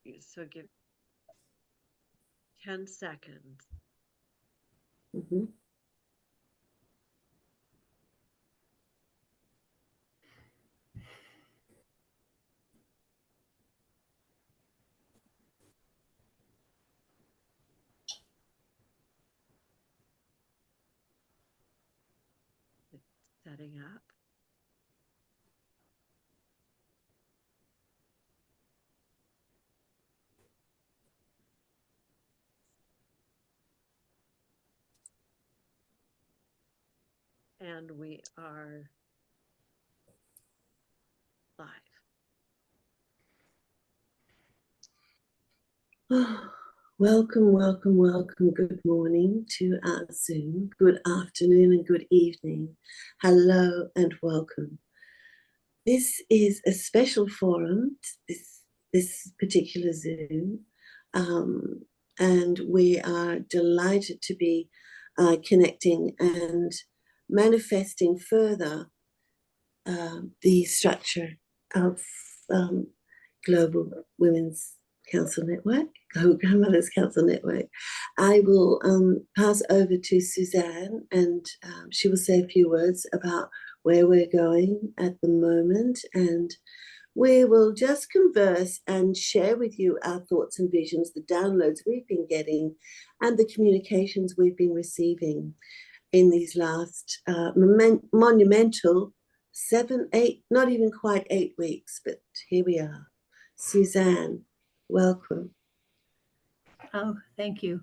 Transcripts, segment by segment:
So give 10 seconds. Mm-hmm. Setting up. And we are live. Welcome, welcome, welcome. Good morning to our Zoom. Good afternoon and good evening. Hello and welcome. This is a special forum, this particular Zoom, and we are delighted to be connecting and manifesting further the structure of Global Women's Council Network, Global Grandmothers Council Network. I will pass over to Suzanne, and she will say a few words about where we're going at the moment, and we will just converse and share with you our thoughts and visions, the downloads we've been getting, and the communications we've been receiving in these last monumental 7, 8, not even quite 8 weeks, but here we are. Suzanne, welcome. Oh, thank you.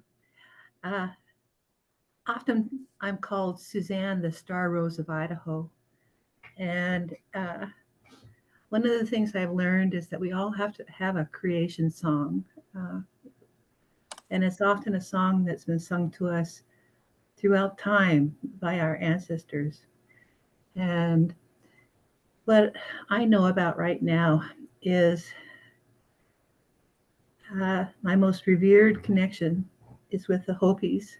Often I'm called Suzanne, the Star Rose of Idaho. And one of the things I've learned is that we all have to have a creation song. And it's often a song that's been sung to us throughout time by our ancestors. And what I know about right now is my most revered connection is with the Hopis,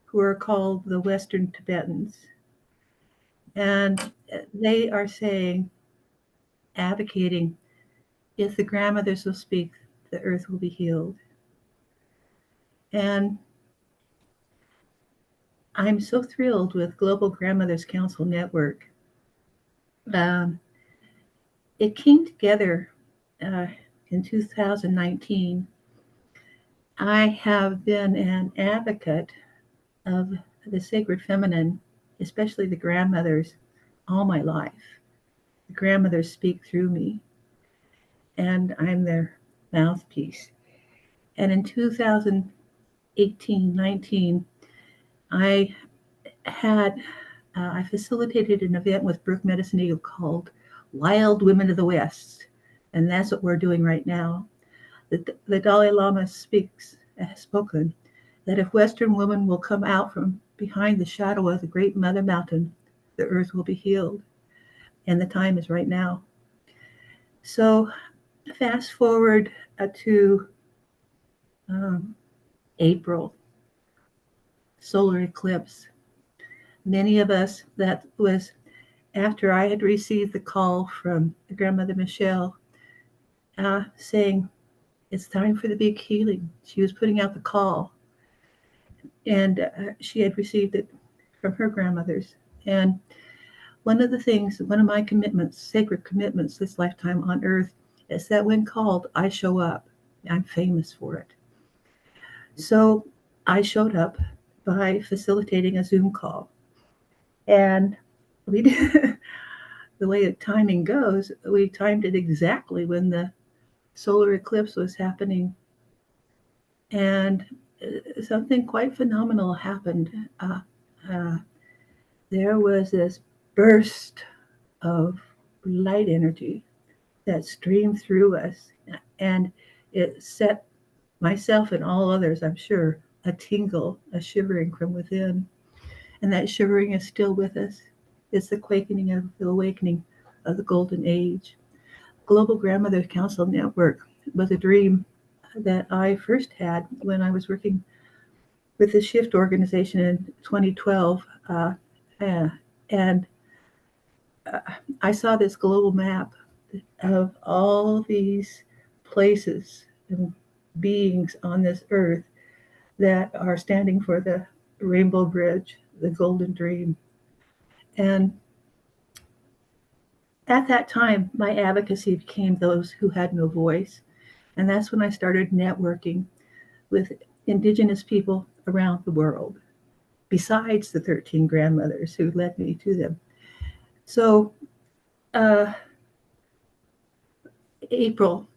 who are called the Western Tibetans. And they are saying, advocating, if the grandmothers will speak, the earth will be healed. And I'm so thrilled with Global Grandmothers Council Network. It came together in 2019. I have been an advocate of the sacred feminine, especially the grandmothers, all my life. The grandmothers speak through me, and I'm their mouthpiece. And in 2018, 19, I I facilitated an event with Brooke Medicine Eagle called Wild Women of the West, and that's what we're doing right now. The Dalai Lama has spoken that if Western women will come out from behind the shadow of the great Mother Mountain, the earth will be healed, and the time is right now. So fast forward to April, solar eclipse. Many of us, that was after I had received the call from grandmother Michele saying, it's time for the big healing. She was putting out the call, and she had received it from her grandmothers. And one of my commitments, sacred commitments this lifetime on earth, is that when called, I show up. I'm famous for it. So I showed up by facilitating a Zoom call. And we did, the way the timing goes, we timed it exactly when the solar eclipse was happening. And something quite phenomenal happened. Uh, there was this burst of light energy that streamed through us, and it set myself and all others, I'm sure, a tingle, a shivering from within. And that shivering is still with us. It's the quakening of the awakening of the golden age. Global Grandmother Council Network was a dream that I first had when I was working with the Shift organization in 2012. And I saw this global map of all these places and beings on this earth that are standing for the Rainbow Bridge, the Golden Dream. And at that time, my advocacy became those who had no voice. And that's when I started networking with Indigenous people around the world, besides the 13 grandmothers who led me to them. So, uh, April,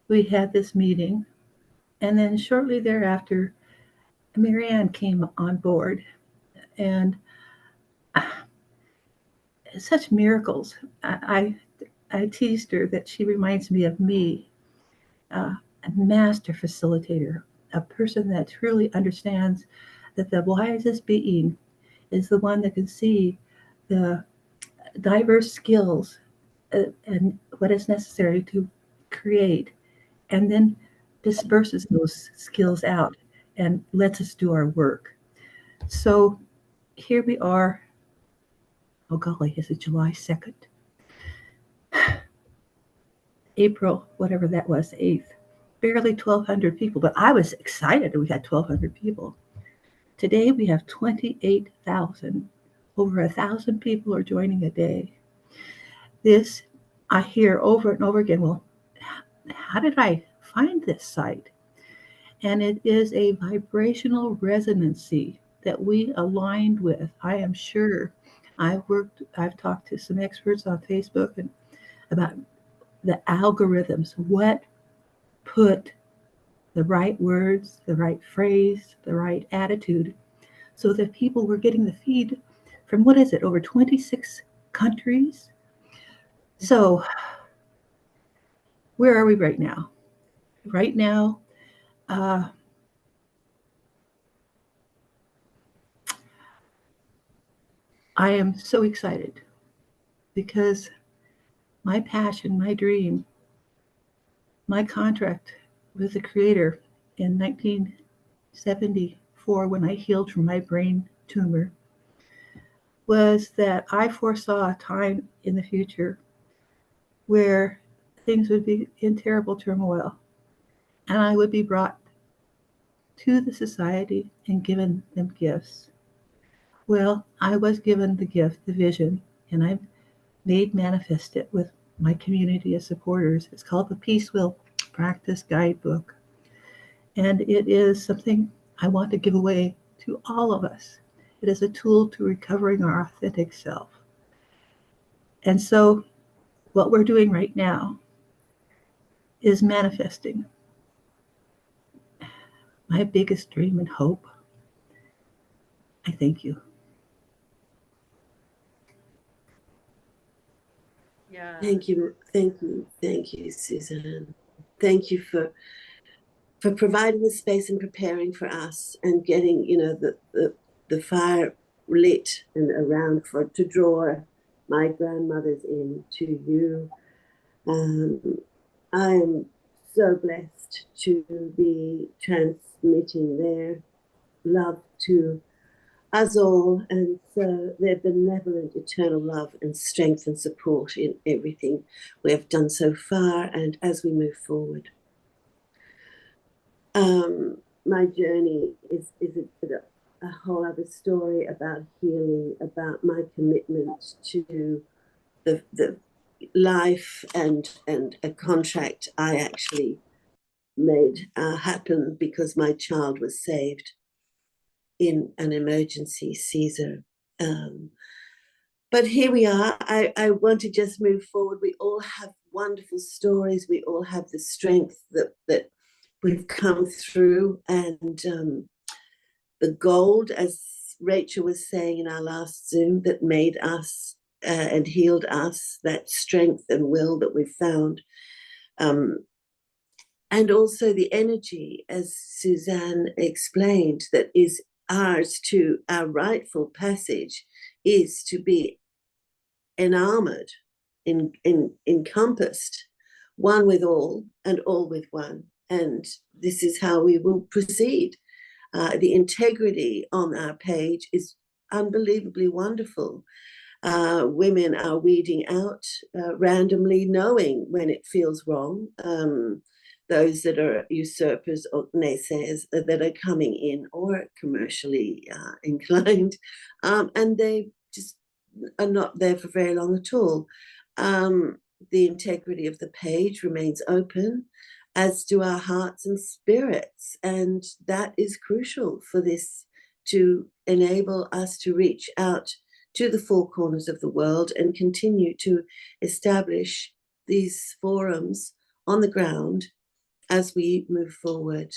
we had this meeting. And then shortly thereafter, Marianne came on board. And such miracles. I teased her that she reminds me of me, a master facilitator, a person that truly understands that the wisest being is the one that can see the diverse skills and what is necessary to create, and then disperses those skills out and lets us do our work. So here we are. Oh golly, is it July 2nd? April, whatever that was, 8th. Barely 1,200 people, but I was excited that we had 1,200 people. Today we have 28,000. Over 1,000 people are joining a day. This I hear over and over again. Well, how did I find this site? And it is a vibrational resonancy that we aligned with. I am sure. I've talked to some experts on Facebook and about the algorithms, what put the right words, the right phrase, the right attitude, so that people were getting the feed from what is it, over 26 countries? So, where are we right now? Right now, uh, I am so excited because my passion, my dream, my contract with the Creator in 1974 when I healed from my brain tumor was that I foresaw a time in the future where things would be in terrible turmoil and I would be brought to the society and given them gifts. Well, I was given the gift, the vision, and I made manifest it with my community of supporters. It's called the Peace Will Practice Guidebook. And it is something I want to give away to all of us. It is a tool to recovering our authentic self. And so, what we're doing right now is manifesting my biggest dream and hope. I thank you. Yeah. Thank you, Suzanne. Thank you for providing the space and preparing for us and getting, the fire lit and around to draw my grandmothers in to you. I am so blessed to be transmitting their love to us all, and so their benevolent eternal love and strength and support in everything we have done so far and as we move forward. My journey is a whole other story about healing, about my commitment to the life and a contract I actually made happen because my child was saved in an emergency Caesar. But here we are. I want to just move forward. We all have wonderful stories. We all have the strength that we've come through, and the gold, as Rachel was saying in our last Zoom, that made us and healed us, that strength and will that we've found. And also the energy, as Suzanne explained, that is ours to our rightful passage is to be enamored, encompassed, one with all and all with one. And this is how we will proceed. The integrity on our page is unbelievably wonderful. Women are weeding out randomly, knowing when it feels wrong. those that are usurpers or naysayers that are coming in or commercially inclined, and they just are not there for very long at all. The integrity of the page remains open, as do our hearts and spirits, and that is crucial for this to enable us to reach out to the four corners of the world and continue to establish these forums on the ground as we move forward.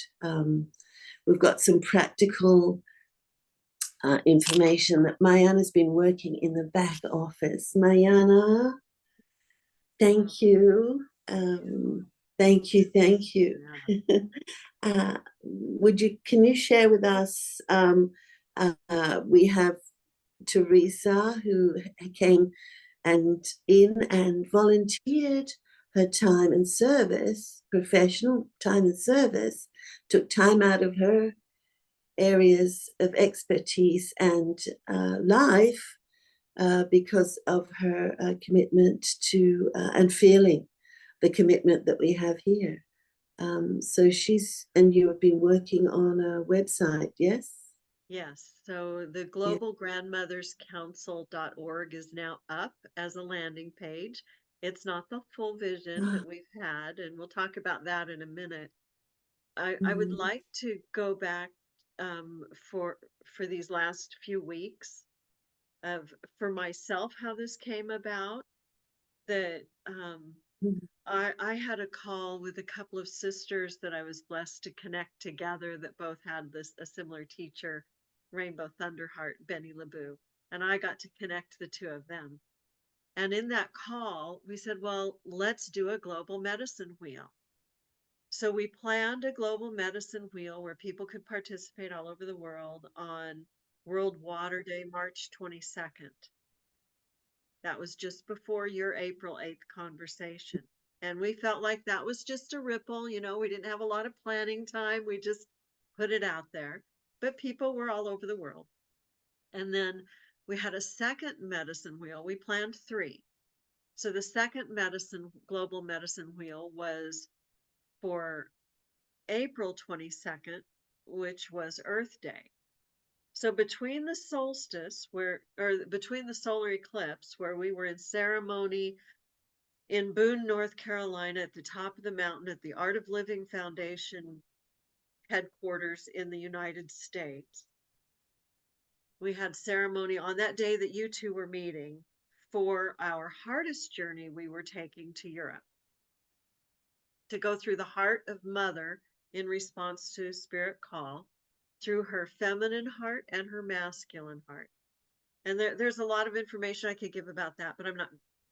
We've got some practical information that Mayana's been working in the back office. Mayana, thank you. Thank you. Can you share with us, we have Teresa, who came and volunteered her time and service, professional time and service, took time out of her areas of expertise and life because of her commitment to and feeling the commitment that we have here. So and you have been working on a website, yes? Yes. So the globalgrandmotherscouncil.org is now up as a landing page. It's not the full vision that we've had, and we'll talk about that in a minute. I would like to go back for these last few weeks for myself how this came about. That I had a call with a couple of sisters that I was blessed to connect together that both had a similar teacher, Rainbow Thunderheart, Benny LeBou, and I got to connect the two of them. And in that call, we said, well, let's do a global medicine wheel. So we planned a global medicine wheel where people could participate all over the world on World Water Day, March 22nd. That was just before your April 8th conversation. And we felt like that was just a ripple. We didn't have a lot of planning time. We just put it out there. But people were all over the world. And then we had a second medicine wheel. We planned 3. So the second global medicine wheel was for April 22nd, which was Earth Day. So between the solstice between the solar eclipse, where we were in ceremony in Boone, North Carolina, at the top of the mountain at the Art of Living Foundation headquarters in the United States, we had ceremony on that day that you two were meeting for our hardest journey we were taking to Europe, to go through the heart of Mother in response to spirit call, through her feminine heart and her masculine heart. And there's a lot of information I could give about that, but I'm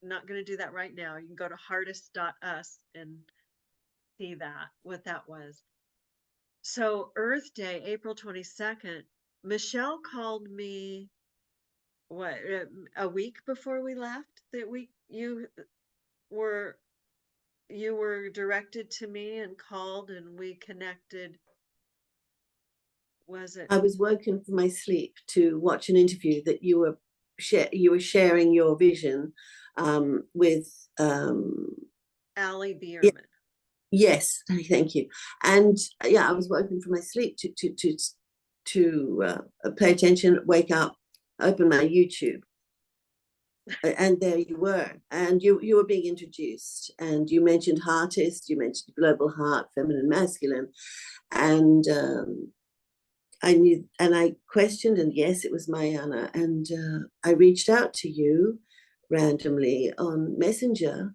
not going to do that right now. You can go to hardest.us and see what that was. So Earth Day, April 22nd, Michele called me a week before we left, that you were directed to me and called, and we connected. Was it? I was woken from my sleep to watch an interview that you were sharing your vision with Allie Bierman. Yes, thank you. And I was woken from my sleep to pay attention, wake up, open my YouTube, and there you were. And you were being introduced, and you mentioned Heartist, you mentioned Global Heart, Feminine, Masculine, and I knew, and I questioned, and yes, it was Mayana, and I reached out to you randomly on Messenger.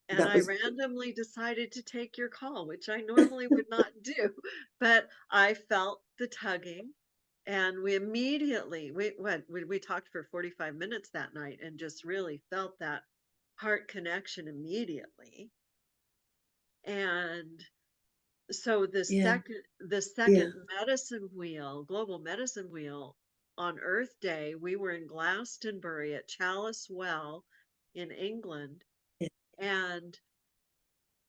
And I randomly decided to take your call, which I normally would not do, but I felt the tugging, and we immediately, we talked for 45 minutes that night and just really felt that heart connection immediately. And so the second medicine wheel, global medicine wheel, on Earth Day, we were in Glastonbury at Chalice Well in England. And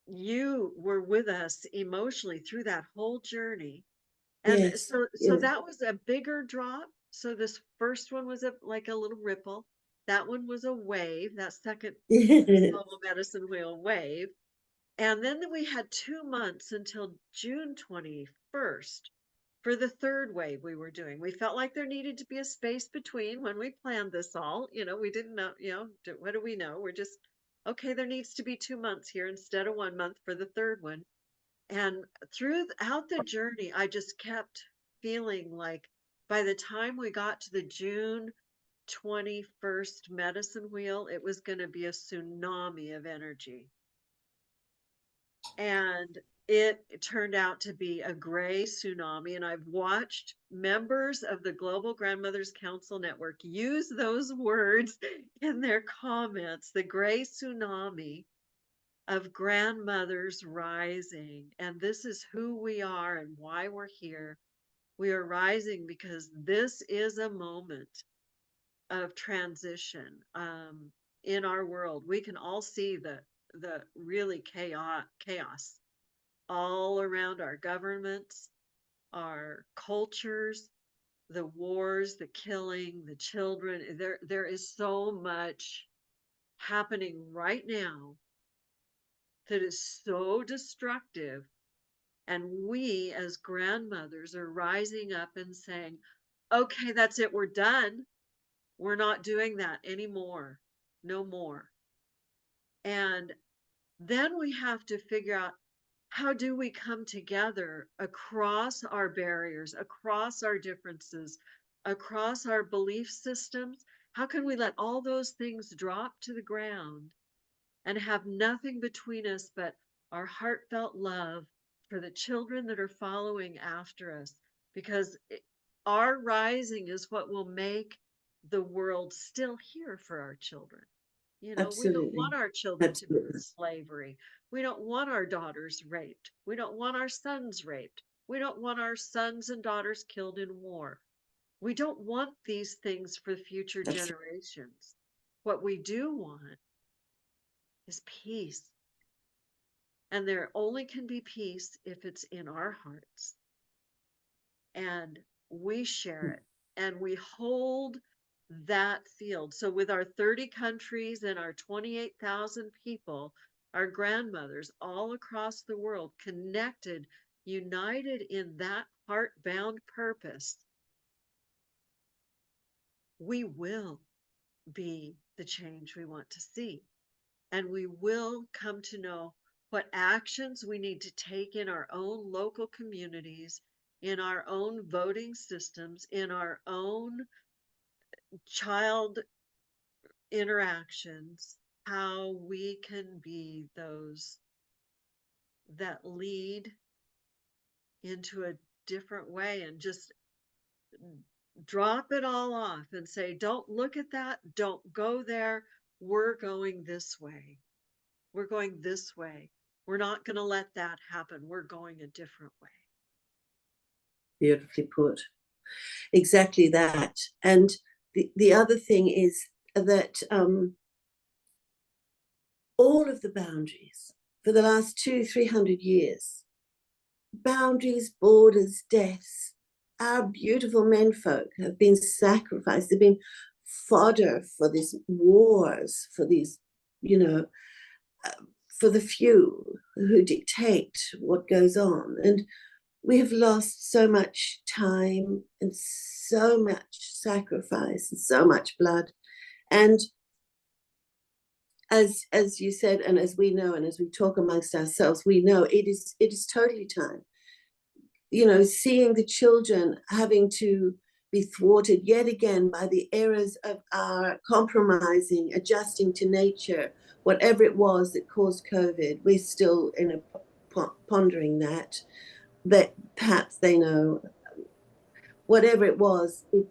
you were with us emotionally through that whole journey. And so that was a bigger drop. So this first one was like a little ripple. That one was a wave, that second global medicine wheel wave. And then we had 2 months until June 21st for the third wave we were doing. We felt like there needed to be a space between when we planned this all. We didn't know, what do we know? We're just, okay, there needs to be 2 months here instead of 1 month for the third one. And throughout the journey, I just kept feeling like by the time we got to the June 21st medicine wheel, it was going to be a tsunami of energy. And it turned out to be a gray tsunami. And I've watched members of the Global Grandmothers Council Network use those words in their comments, the gray tsunami of grandmothers rising. And this is who we are and why we're here. We are rising because this is a moment of transition in our world. We can all see the really chaos all around our governments, our cultures, the wars, the killing, the children. There is so much happening right now that is so destructive. And we as grandmothers are rising up and saying, okay, that's it, we're done. We're not doing that anymore. No more. And then we have to figure out, how do we come together across our barriers, across our differences, across our belief systems? How can we let all those things drop to the ground and have nothing between us but our heartfelt love for the children that are following after us? Because our rising is what will make the world still here for our children. We don't Absolutely. want our children to be in Absolutely. slavery. We don't want our daughters raped. We don't want our sons raped. We don't want our sons and daughters killed in war. We don't want these things for future Absolutely. generations. What we do want is peace. And there only can be peace if it's in our hearts. And we share it and we hold that field. So, with our 30 countries and our 28,000 people, our grandmothers all across the world connected, united in that heart bound purpose, we will be the change we want to see. And we will come to know what actions we need to take in our own local communities, in our own voting systems, in our own child interactions, how we can be those that lead into a different way and just drop it all off and say, don't look at that, don't go there. We're going this way. We're going this way. We're not going to let that happen. We're going a different way. Beautifully put. Exactly that. And the other thing is that all of the boundaries for the last 200-300 years, boundaries, borders, deaths, our beautiful menfolk have been sacrificed. They've been fodder for these wars, for these, for the few who dictate what goes on. And we have lost so much time and so much sacrifice and so much blood. And as you said, and as we know, and as we talk amongst ourselves, we know it is totally time. Seeing the children having to be thwarted yet again by the errors of our compromising, adjusting to nature, whatever it was that caused COVID, we're still pondering that perhaps they know. Whatever it was, it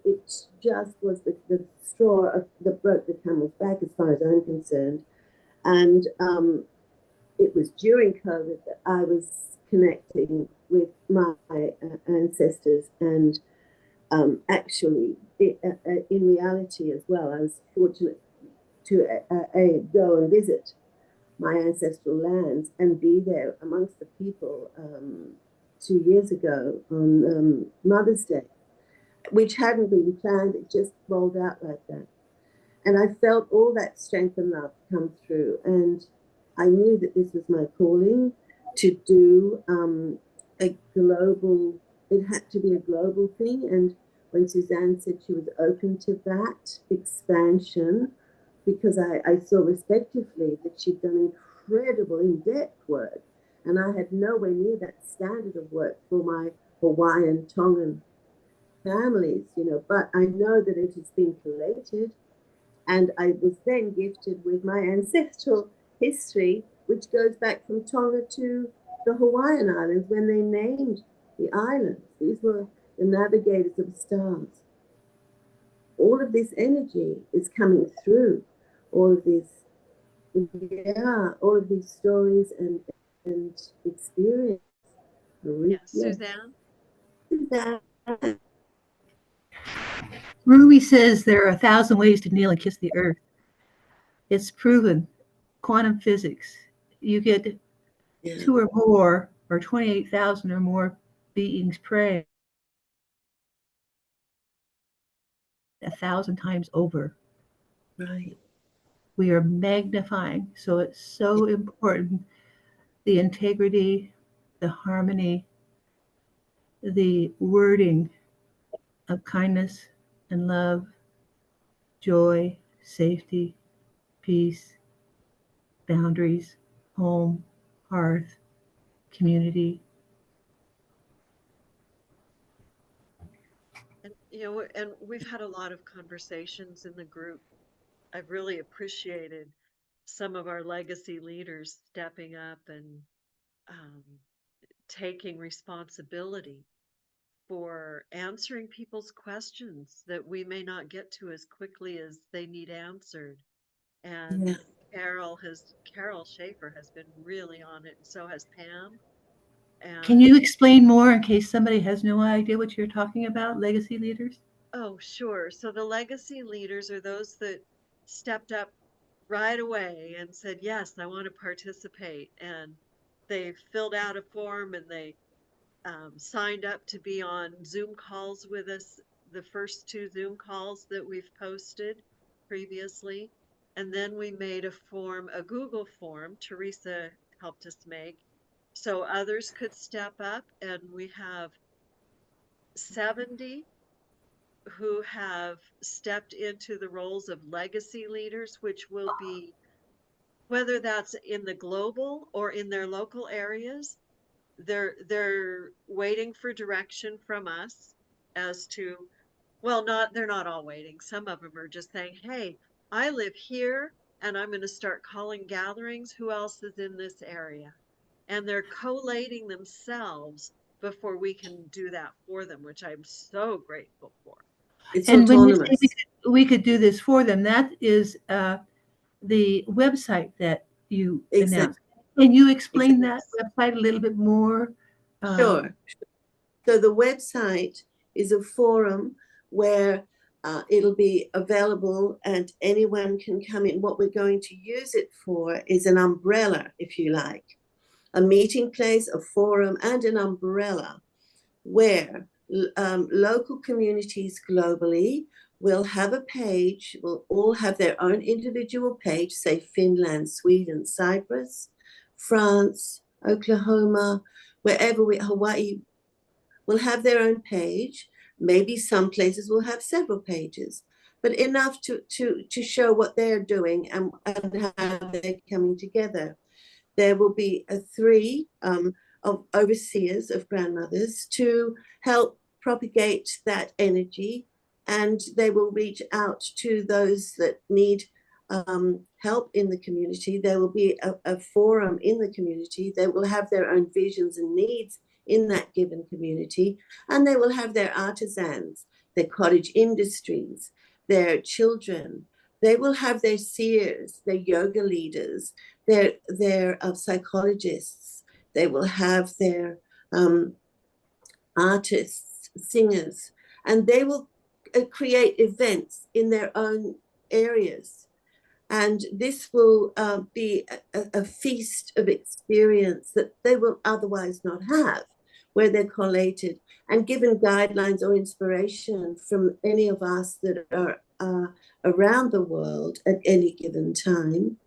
just was the straw that broke the camel's back as far as I'm concerned. And it was during COVID that I was connecting with my ancestors, and actually, in reality as well, I was fortunate to go and visit my ancestral lands and be there amongst the people 2 years ago on Mother's Day, which hadn't been planned. It just rolled out like that. And I felt all that strength and love come through. And I knew that this was my calling to do a global, it had to be a global thing. And when Suzanne said she was open to that expansion, because I saw respectively that she'd done incredible in-depth work, and I had nowhere near that standard of work for my Hawaiian, Tongan families, but I know that it has been collated, and I was then gifted with my ancestral history, which goes back from Tonga to the Hawaiian Islands when they named the islands. These were the navigators of the stars. All of this energy is coming through, all of these, all of these stories and experience. Yes, Yes. Suzanne? That, Ruby says there are 1,000 ways to kneel and kiss the earth. It's proven. Quantum physics. You get yeah, 2 or more, or 28,000 or more beings praying 1,000 times over. right. We are magnifying. So it's so important. The integrity, the harmony, the wording of kindness and love, joy, safety, peace, boundaries, home, hearth, community. And and we've had a lot of conversations in the group. I've really appreciated some of our legacy leaders stepping up and um, taking responsibility for answering people's questions that we may not get to as quickly as they need answered. Yeah. And Carol Schaefer has been really on it, and so has Pam. Can And you explain more in case somebody has no idea what you're talking about, legacy leaders? oh, sure. So the legacy leaders are those that stepped up right away and said, yes, I want to participate. And they filled out a form and they signed up to be on Zoom calls with us, the first two Zoom calls that we've posted previously. And then we made a Google form, Teresa helped us make, so others could step up. And we have 70 who have stepped into the roles of legacy leaders, which will be whether that's in the global or in their local areas. They're waiting for direction from us as to, well, not they're not all waiting. Some of them are just saying, hey, I live here and I'm going to start calling gatherings. Who else is in this area? And they're collating themselves before we can do that for them, which I'm so grateful for. It's And when you say autonomous. we could do this for them, that is the website that you Exactly. announced. Can you explain Exactly. that website a little bit more? Sure. So the website is a forum where it'll be available and anyone can come in. What we're going to use it for is an umbrella, if you like, a meeting place, a forum, and an umbrella where local communities globally will have a page, will all have their own individual page, say Finland, Sweden, Cyprus, France, Oklahoma, Hawaii, will have their own page. Maybe some places will have several pages, but enough to show what they're doing and how they're coming together. There will be three of overseers of grandmothers to help propagate that energy, and they will reach out to those that need help in the community. There will be a forum in the community. They will have their own visions and needs in that given community, and they will have their artisans, their cottage industries, their children. They will have their seers, their yoga leaders, their psychologists. They will have their artists, singers, and they will create events in their own areas. And this will be a feast of experience that they will otherwise not have, where they're collated and given guidelines or inspiration from any of us that are around the world at any given time.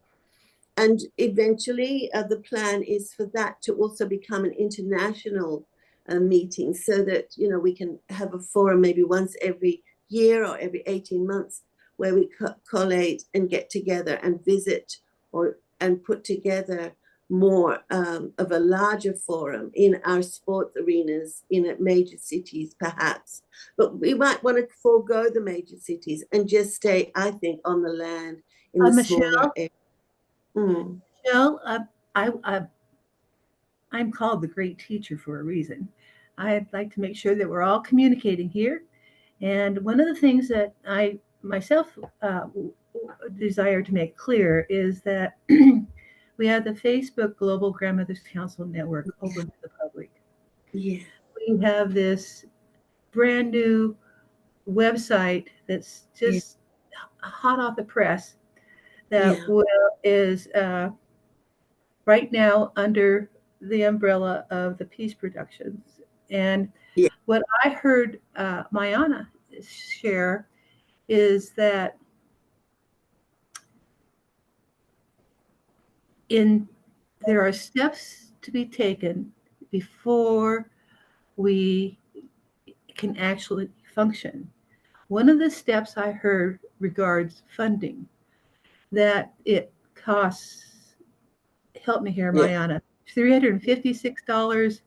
and eventually the plan is for that to also become an international meeting, so that, you know, we can have a forum maybe once every year or every 18 months where we collate and get together and visit and put together more of a larger forum in our sports arenas in major cities, perhaps. But we might want to forego the major cities and just stay, I think, on the land in the smaller Michele, areas. Mm. Michele, I'm called the great teacher for a reason. I'd like to make sure that we're all communicating here. And one of the things that I myself desire to make clear is that we have the Facebook Global Grandmothers Council Network open to the public. Yeah. We have this brand new website that's Yeah. just hot off the press that Yeah. is right now under the umbrella of the Peace Productions. And Yeah. what I heard Mayana share is that there are steps to be taken before we can actually function. One of the steps I heard regards funding, that it costs, help me here, Yeah. Mayana, $356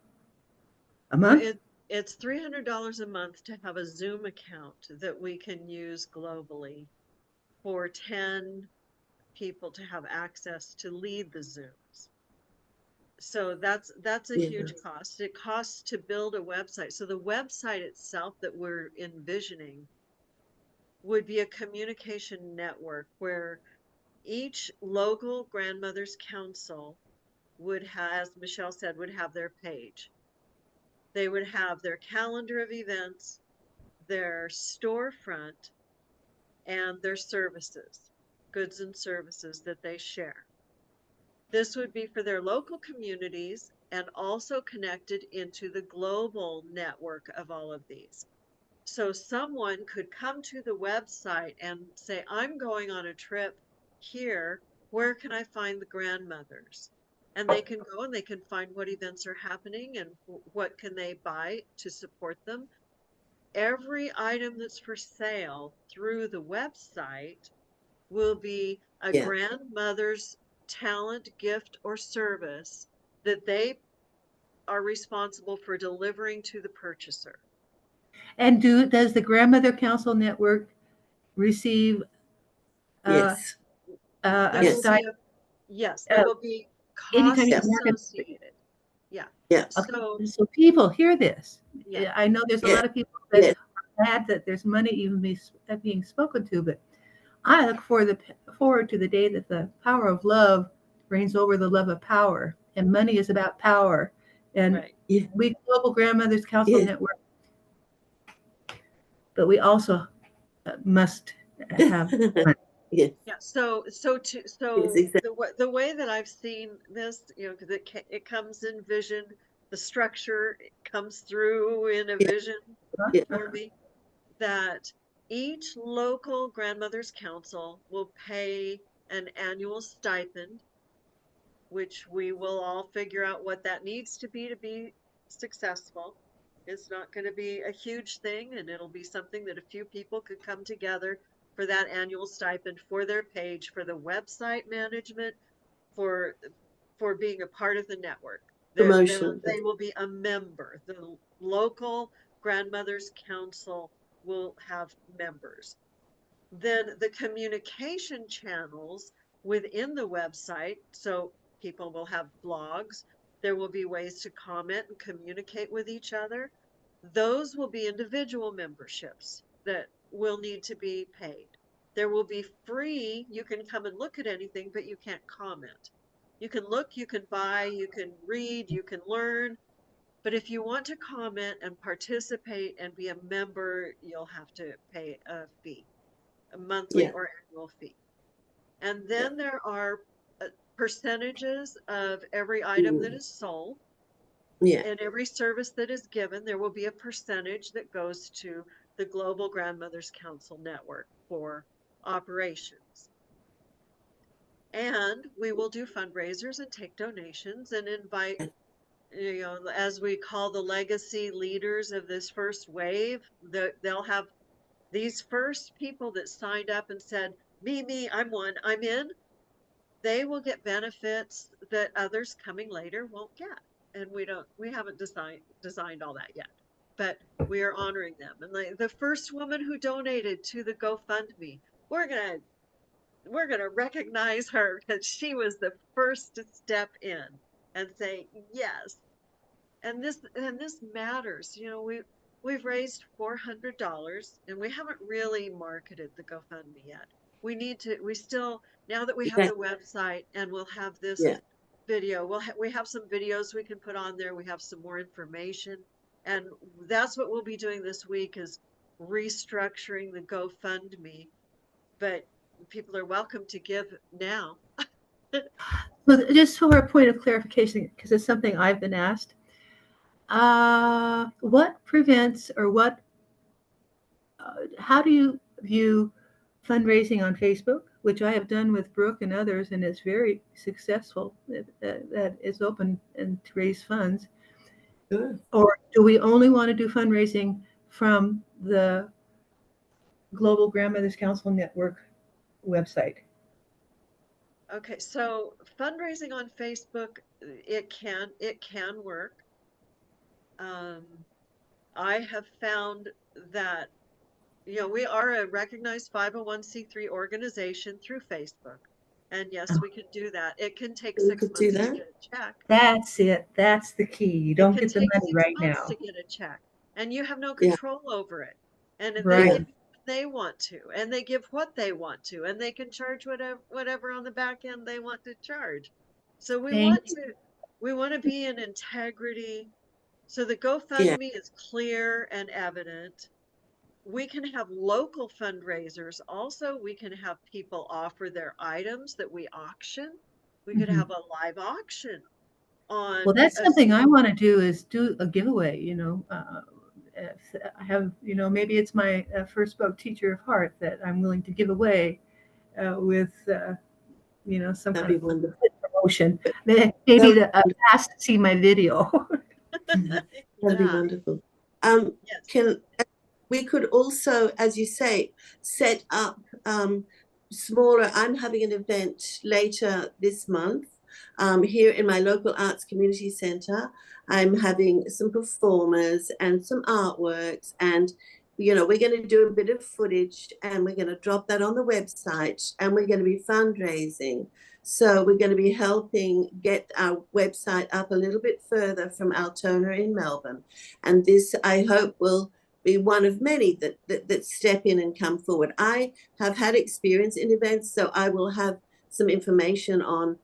a Well, month. it's $300 a month to have a Zoom account that we can use globally for 10 people to have access to lead the Zooms. So that's a Yeah. huge cost. It costs to build a website. So the website itself that we're envisioning would be a communication network where each local grandmother's council would have, as Michele said, would have their page. They would have their calendar of events, their storefront, and their services, goods and services that they share. This would be for their local communities and also connected into the global network of all of these. So someone could come to the website and say, I'm going on a trip here. Where can I find the grandmothers? And they can go and they can find what events are happening and what can they buy to support them. Every item that's for sale through the website will be a Yeah. grandmother's talent, gift, or service that they are responsible for delivering to the purchaser. And does the Grandmother Council Network receive uh, Yes. There a will Yes. be stipend a, yes, there will be anytime costs you Yes. market? associated. Yeah. Yes. Okay, So, so people hear this. yeah, I know there's a Yes. lot of people that Yes. are mad that there's money even being spoken to, but I look forward to the day that the power of love reigns over the love of power, and money is about power. And right. Yeah. we Global Grandmothers Council Yes. Network, but we also must have money. Yes. Yeah. So Yes. Exactly. the way that I've seen this, you know, because it comes in vision, the structure comes through in a Yeah. vision Yeah. for me, that each local grandmother's council will pay an annual stipend, which we will all figure out what that needs to be successful. It's not going to be a huge thing, and it'll be something that a few people could come together for that annual stipend for their page, for the website management, for being a part of the network. Promotion. They will be a member. The local grandmothers council will have members. Then the communication channels within the website, so people will have blogs, there will be ways to comment and communicate with each other. Those will be individual memberships that will need to be paid. There will be free, you can come and look at anything, but you can't comment. You can look, you can buy, you can read, you can learn, but if you want to comment and participate and be a member, you'll have to pay a fee, a monthly Yeah. or annual fee. And Yeah. then there are percentages of every item that Mm. is sold Yeah. and every service that is given. There will be a percentage that goes to the Global Grandmothers Council Network for operations. And we will do fundraisers and take donations and invite, as we call the legacy leaders of this first wave, they'll have these first people that signed up and said, me, I'm one, I'm in. They will get benefits that others coming later won't get. And we haven't designed all that yet, but we are honoring them. And the first woman who donated to the GoFundMe, we're gonna we're gonna recognize her because she was the first to step in and say yes. And this matters. We've raised $400 and we haven't really marketed the GoFundMe yet. We still, now that we have Yeah, the website and we'll have this yeah. video, we have some videos we can put on there. We have some more information. And that's what we'll be doing this week is restructuring the GoFundMe. But people are welcome to give now. Well, just for a point of clarification, because it's something I've been asked, what prevents or how do you view fundraising on Facebook, which I have done with Brooke and others, and it's very successful. That is open and to raise funds. Sure. Or do we only want to do fundraising from the Global Grandmothers Council Network website? Okay, so fundraising on Facebook, it can work. Um, I have found that, we are a recognized 501(c)(3) organization through Facebook. And yes, we can do that. It can take We six could do months to that. get a check. That's it. That's the key. You It don't can get the take money 6 months to right get a check, and you have no Yeah, control over it. And if they now. give yeah. you when they want to, and they give what they want to, and they can charge whatever on the back end they want to charge. So we Thank want you. to we want to be in integrity. So the Yeah. GoFundMe is clear and evident. We can have local fundraisers. Also, we can have people offer their items that we auction. We could Mhm. have a live auction Well, on that's a something I want to do is do a giveaway. I have, maybe it's my first book, Teacher of Heart, that I'm willing to give away with, some That'd kind be of wonderful. promotion. But Maybe that the pass to see my video. that'd be yeah, wonderful. yes. Can we could also, as you say, set up smaller. I'm having an event later this month here in my local arts community center. I'm having some performers and some artworks, and we're going to do a bit of footage, and we're going to drop that on the website, and we're going to be fundraising. So we're going to be helping get our website up a little bit further from Altona in Melbourne, and this I hope will be one of many that step in and come forward. I have had experience in events, so I will have some information on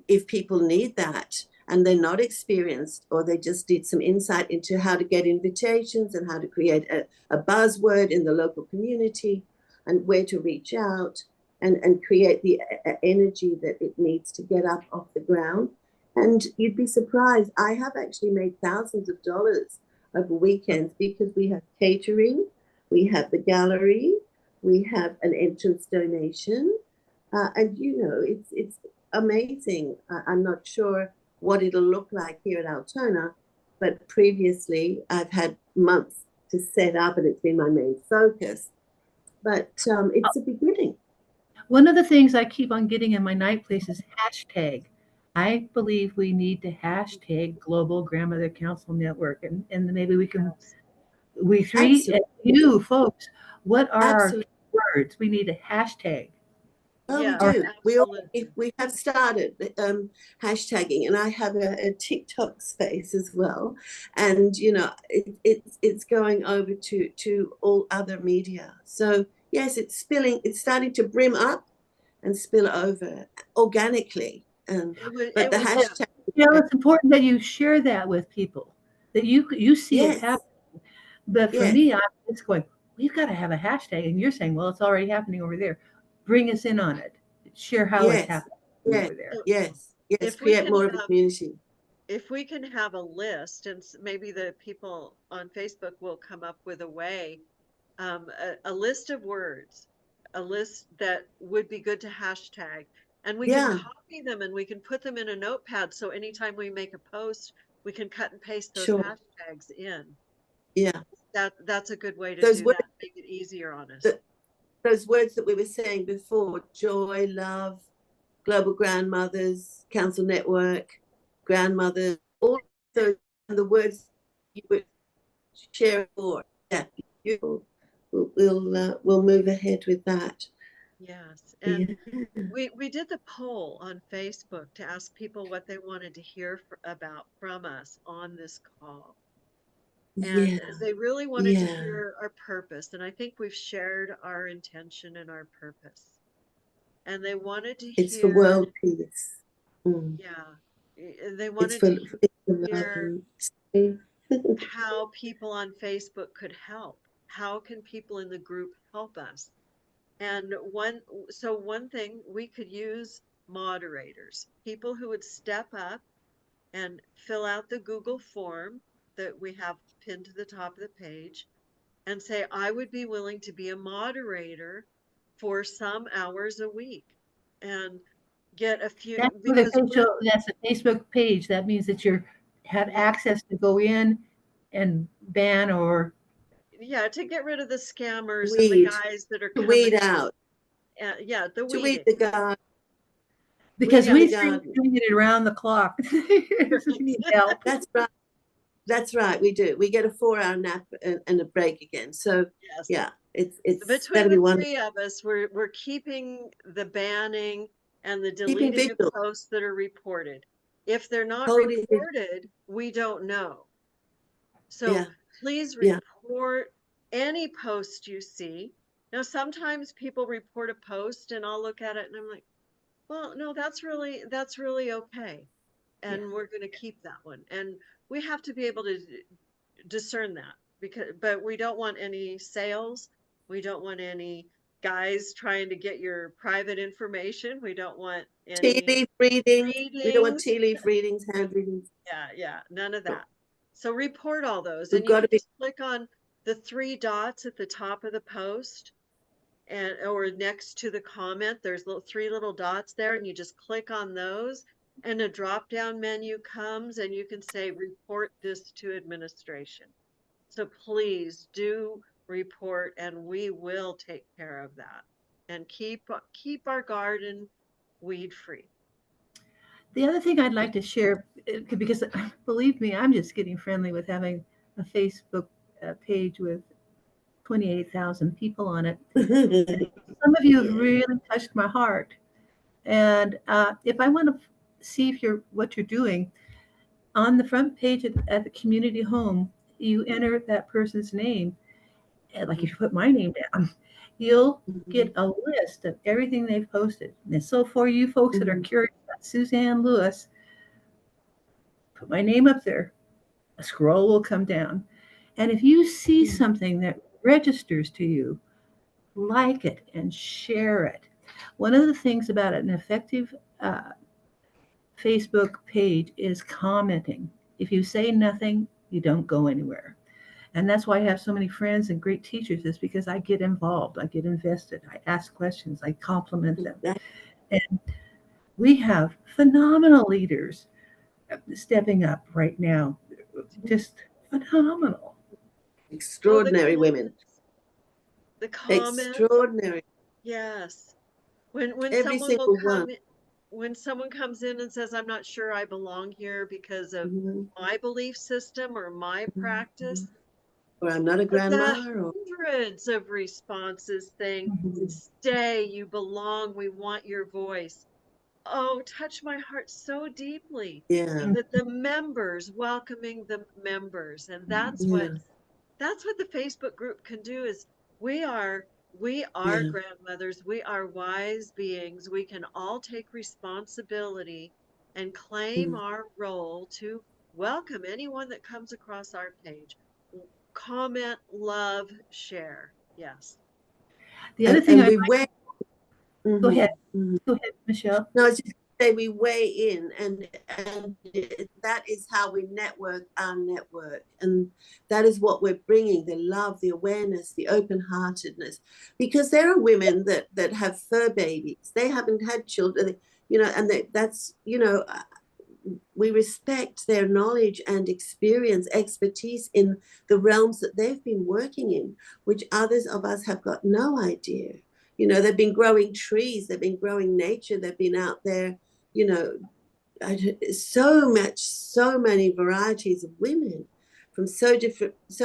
if people need that and they're not experienced, or they just need some insight into how to get invitations and how to create a buzzword in the local community and where to reach out and create the energy that it needs to get up off the ground. And you'd be surprised, I have actually made thousands of dollars over weekends because we have catering, we have the gallery, we have an entrance donation, and it's amazing. I'm not sure what it'll look like here at Altona, but previously I've had months to set up, and it's been my main focus. But it's a beginning. One of the things I keep on getting in my night place is hashtag. I believe we need to hashtag Global Grandmother Council Network, and maybe Yes. we three, Absolutely, you folks, what are our absolutely. words? We need a hashtag. Oh, we Yes, Or do. absolutely. We have started hashtagging, and I have a TikTok space as well, and it's going over to all other media. So yes, it's starting to brim up and spill over organically. But It the would hashtag, it's important that you share that with people, that you see it yes, happen. But for yes, me, I'm just going, we've got to have a hashtag. And you're saying, well, it's already happening over there. Bring us in on it. Share how it's yes, happening yes, over there. so yes. if we Create can more of a have community. if we can have a list, and maybe the people on Facebook will come up with a way, a list of words, a list that would be good to hashtag, and we can Yeah, copy them and we can put them in a notepad. So anytime we make a post, we can cut and paste those sure. hashtags in. Yeah. That's a good way to Those do words that. Make it easier on us. that those words that we were saying before, joy, love, global grandmothers, council network, grandmothers, all those are the words you would share for. Yeah, beautiful. We'll move ahead with that. Yes. And Yeah. we did the poll on Facebook to ask people what they wanted to hear about from us on this call. And Yeah. they really wanted to Yeah. hear our purpose. And I think we've shared our intention and our purpose. And they wanted to It's for hear, world peace. Mm. yeah, they It's wanted for, to it's for love hear and safe. how people on Facebook could help. How can people in the group help us? And one thing we could use moderators, people who would step up and fill out the Google form that we have pinned to the top of the page and say, I would be willing to be a moderator for some hours a week and get a few That's for the because we're, official, that's a Facebook page. That means that you have yeah, access to go in and ban or yeah, to get rid of the scammers and the Weed. guys that are To coming weed in. out. Yeah, the To weed weeding. the garden. because Weed the we see you garden. doing it around the clock. So we need help. That's right. That's right. We do. We get a 4-hour nap and a break again. So Yes. yeah, it's Between that'll be the wonderful. three of us, we're keeping the banning and the Keeping deleting of vigil, posts that are reported. If they're not holding vigil. reported, we don't know. So Yeah, please yeah. report any post you see. Now, sometimes people report a post and I'll look at it and I'm like, well, no, that's really okay. Yeah. And we're going to keep that one. And we have to be able to discern that but we don't want any sales. We don't want any guys trying to get your private information. We don't want Tea any leaf readings. We don't want readings. tea leaf readings, hand readings. Yeah, none of that. So report all those We've and you got can to be just click on the three dots at the top of the post and or next to the comment. There's three little dots there and you just click on those and a drop down menu comes and you can say report this to administration. So please do report and we will take care of that and keep our garden weed free. The other thing I'd like to share, because believe me, I'm just getting friendly with having a Facebook page with 28,000 people on it. Some of you have yeah. really touched my heart. And if I want to see if what you're doing, on the front page at the community home, you enter that person's name. And like if you put my name down, you'll get a list of everything they've posted. And so for you folks that are curious about Suzanne Lewis, put my name up there. A scroll will come down. And if you see something that registers to you, like it and share it. One of the things about an effective Facebook page is commenting. If you say nothing, you don't go anywhere. And that's why I have so many friends and great teachers, is because I get involved, I get invested, I ask questions, I compliment them. And we have phenomenal leaders stepping up right now, just phenomenal. Oh, the Extraordinary women. comments. The comments. Extraordinary. Yes. When Every someone will single one. come when someone comes in and says, I'm not sure I belong here because of Mhm, my belief system or my practice, mhm. Or I'm not a the grandma. Or hundreds of responses saying, stay, you belong, we want your voice. Oh, touch my heart so deeply yeah, that the members welcoming the members. And yeah, that's what the Facebook group can do is we are we are yeah. grandmothers, we are wise beings. We can all take responsibility and claim Mm. our role to welcome anyone that comes across our page. Comment, love, share. Yes. The other thing And I'd we like, weigh. go Mhm, ahead, mhm. go ahead, Michelle. No, I was just say we weigh in, and that is how we network our network, and that is what we're bringing: the love, the awareness, the open-heartedness. Because there are women that have fur babies; they haven't had children. and that's, we respect their knowledge and experience, expertise in the realms that they've been working in, which others of us have got no idea. They've been growing trees, they've been growing nature, they've been out there, so many varieties of women from so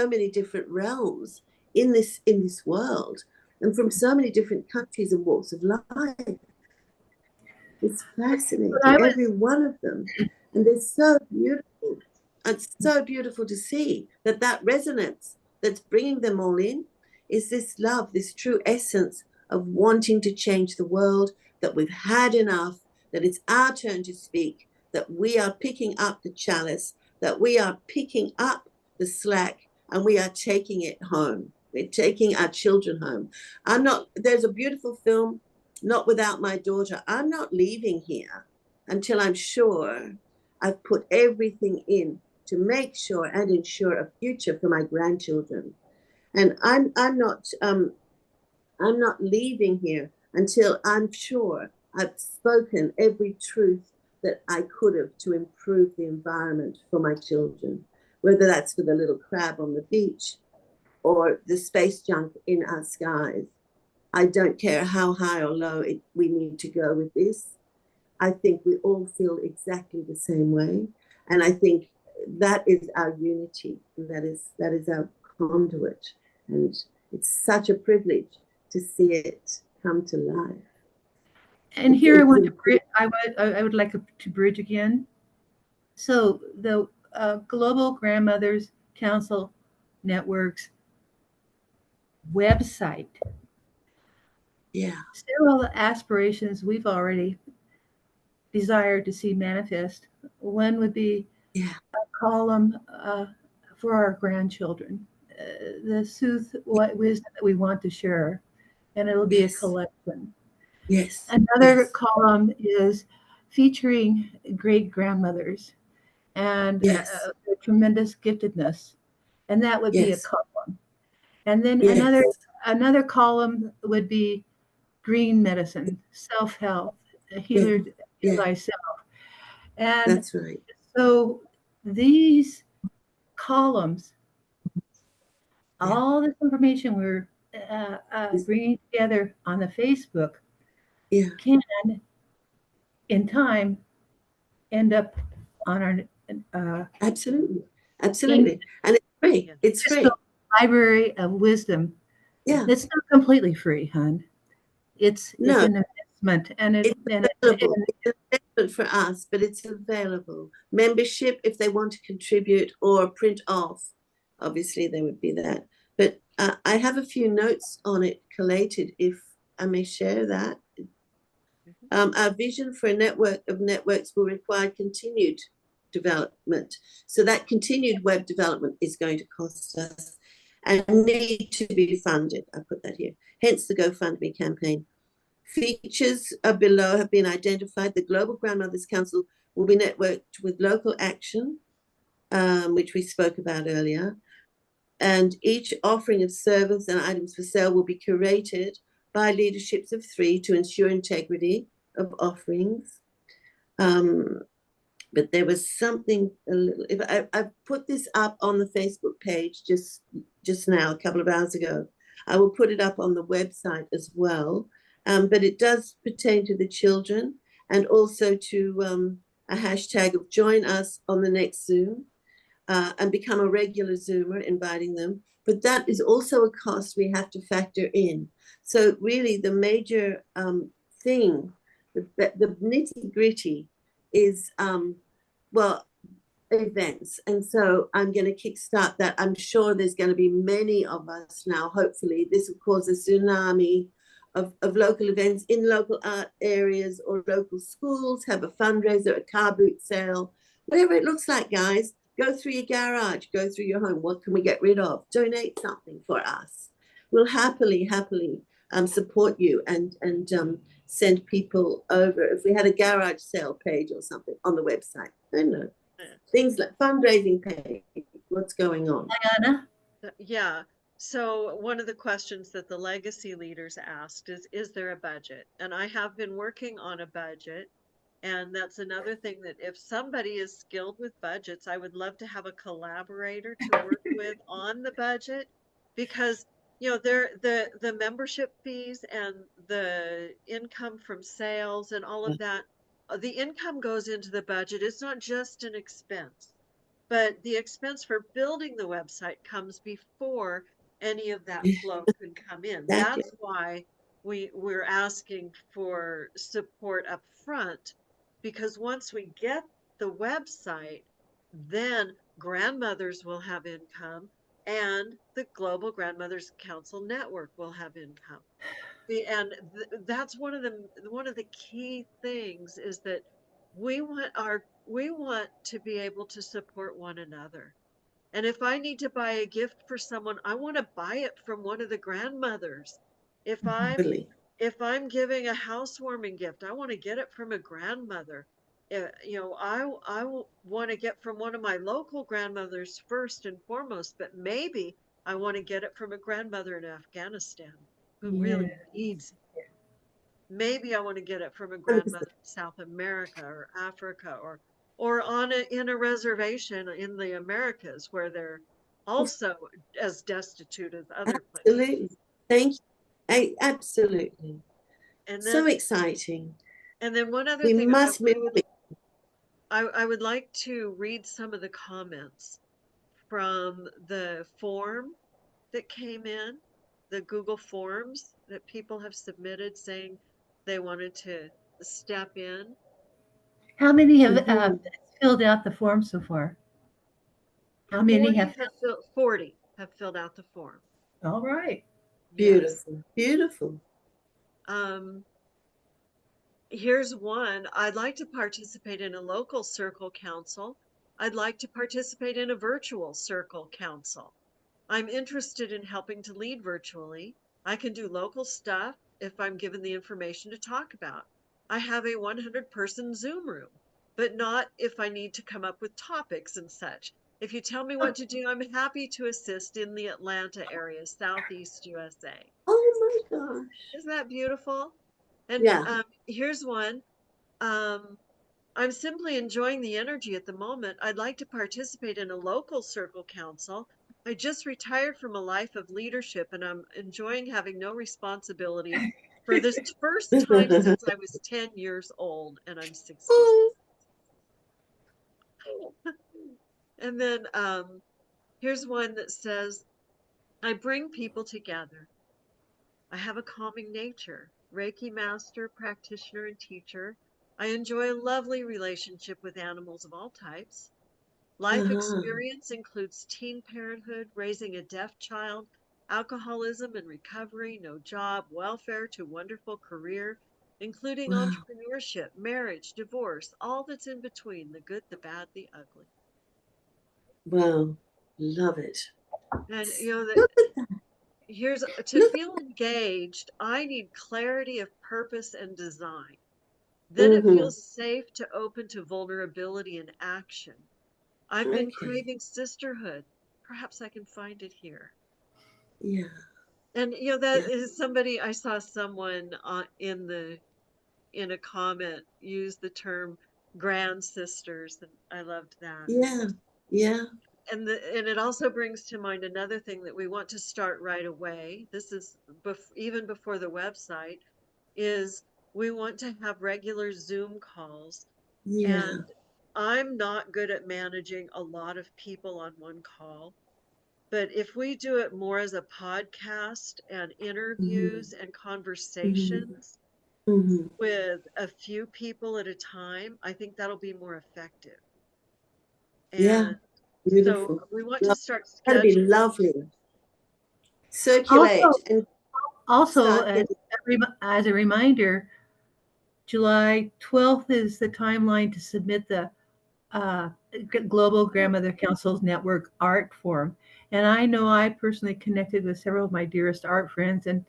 many different realms in this world, and from so many different countries and walks of life. It's fascinating, every one of them. And they're so beautiful. It's so beautiful to see that resonance that's bringing them all in is this love, this true essence of wanting to change the world, that we've had enough, that it's our turn to speak, that we are picking up the chalice, that we are picking up the slack, and we are taking it home. We're taking our children home. There's a beautiful film, Not Without My Daughter. I'm not leaving here until I'm sure I've put everything in to make sure and ensure a future for my grandchildren. And I'm not leaving here until I'm sure I've spoken every truth that I could have to improve the environment for my children, whether that's for the little crab on the beach or the space junk in our skies. I don't care how high or low we need to go with this. I think we all feel exactly the same way. And I think that is our unity. That is our conduit. And it's such a privilege to see it come to life. And here I would like to bridge again. So the Global Grandmothers Council Network's website. Yeah. Several aspirations we've already desired to see manifest. One would be a column for our grandchildren, the sooth wisdom that we want to share, and it'll be a collection. Yes. Another column is featuring great grandmothers and their tremendous giftedness, and that would be a column. And then another column would be green medicine, self-help, healer thyself. And that's right. So these columns, all this information we're bringing together on the Facebook, can in time end up on our absolutely, and it's free. It's free. Library of Wisdom. Yeah, it's not completely free, hon. It's an investment, and it's investment for us, but it's available. Membership, if they want to contribute, or print off, obviously there would be that. But I have a few notes on it collated, if I may share that. Our vision for a network of networks will require continued development. So that continued web development is going to cost us and need to be funded. I put that here. Hence the GoFundMe campaign. Features below have been identified. The Global Grandmothers Council will be networked with local action, which we spoke about earlier. And each offering of service and items for sale will be curated by leaderships of 3 to ensure integrity of offerings. But there was something a little. If I put this up on the Facebook page just now, a couple of hours ago. I will put it up on the website as well. But it does pertain to the children, and also to a hashtag of join us on the next Zoom and become a regular Zoomer, inviting them. But that is also a cost we have to factor in. So really the major thing, the nitty gritty is, events. And so I'm going to kickstart that. I'm sure there's going to be many of us now. Hopefully this will cause a tsunami of local events in local art areas or local schools, have a fundraiser, a car boot sale, whatever it looks like, guys. Go through your garage, go through your home. What can we get rid of? Donate something for us. We'll happily support you and send people over. If we had a garage sale page or something on the website, I don't know. Things like fundraising page, what's going on? Mayana? Yeah. So one of the questions that the legacy leaders asked is there a budget? And I have been working on a budget. And that's another thing, that if somebody is skilled with budgets, I would love to have a collaborator to work with on the budget, because the membership fees and the income from sales and all of that, the income goes into the budget. It's not just an expense, but the expense for building the website comes before any of that flow can come in. Exactly. That's why we're asking for support up front, because once we get the website, then grandmothers will have income, and the Global Grandmothers Council Network will have income. And that's one of the key things, is that we want to be able to support one another. And if I need to buy a gift for someone, I want to buy it from one of the grandmothers. If I'm Totally. if I'm giving a housewarming gift, I want to get it from a grandmother. I want to get from one of my local grandmothers first and foremost, but maybe I want to get it from a grandmother in Afghanistan who Yeah. really needs. Maybe I want to get it from a 100%. grandmother in South America or Africa, or in a reservation in the Americas, where they're also as destitute as other Absolutely. places. Thank you. Absolutely. And So then exciting. one other We thing, must move. I would like to read some of the comments from the form that came in, the Google Forms that people have submitted saying they wanted to step in. How many have Mhm. filled out the form so far? How many 40 have? have filled 40 have filled out the form. All right. Yes. Beautiful. Beautiful. Um, Here's one. I'd like to participate in a local circle council. I'd like to participate in a virtual circle council. I'm interested in helping to lead virtually. I can do local stuff if I'm given the information to talk about. I have a 100-person Zoom room, but not if I need to come up with topics and such. If you tell me what to do, I'm happy to assist in the Atlanta area, Southeast USA. Oh my gosh. Isn't that beautiful? And Yeah. here's one. Um, I'm simply enjoying the energy at the moment. I'd like to participate in a local circle council. I just retired from a life of leadership, and I'm enjoying having no responsibility for this first time since I was 10 years old, and I'm 66. Oh, And then here's one that says, I bring people together. I have a calming nature, Reiki master, practitioner, and teacher. I enjoy a lovely relationship with animals of all types. Life uh-huh. experience includes teen parenthood, raising a deaf child, alcoholism and recovery, no job, welfare to wonderful career, including Wow. entrepreneurship, marriage, divorce, all that's in between, the good, the bad, the ugly. Wow. Love it. And Look at that. here's to Look. feel engaged, I need clarity of purpose and design. Then it Mm-hmm. feels safe to open to vulnerability and action. I've been Okay. craving sisterhood. Perhaps I can find it here. Yeah. And that Yeah. is somebody, I saw someone in a comment use the term grand sisters, and I loved that. Yeah. Yeah. And it also brings to mind another thing that we want to start right away. This is even before the website, is we want to have regular Zoom calls. Yeah. And I'm not good at managing a lot of people on one call. But if we do it more as a podcast and Mm-hmm. interviews and Mm-hmm. conversations Mm-hmm. with a few people at a time, I think that'll be more effective. Yeah. And so Beautiful. we want to Love. start That'd be scheduling. lovely. Circulate Also, and also start getting. as a reminder, July 12th is the timeline to submit the uh, Global Grandmother Council's Network art form. And I know I personally connected with several of my dearest art friends, and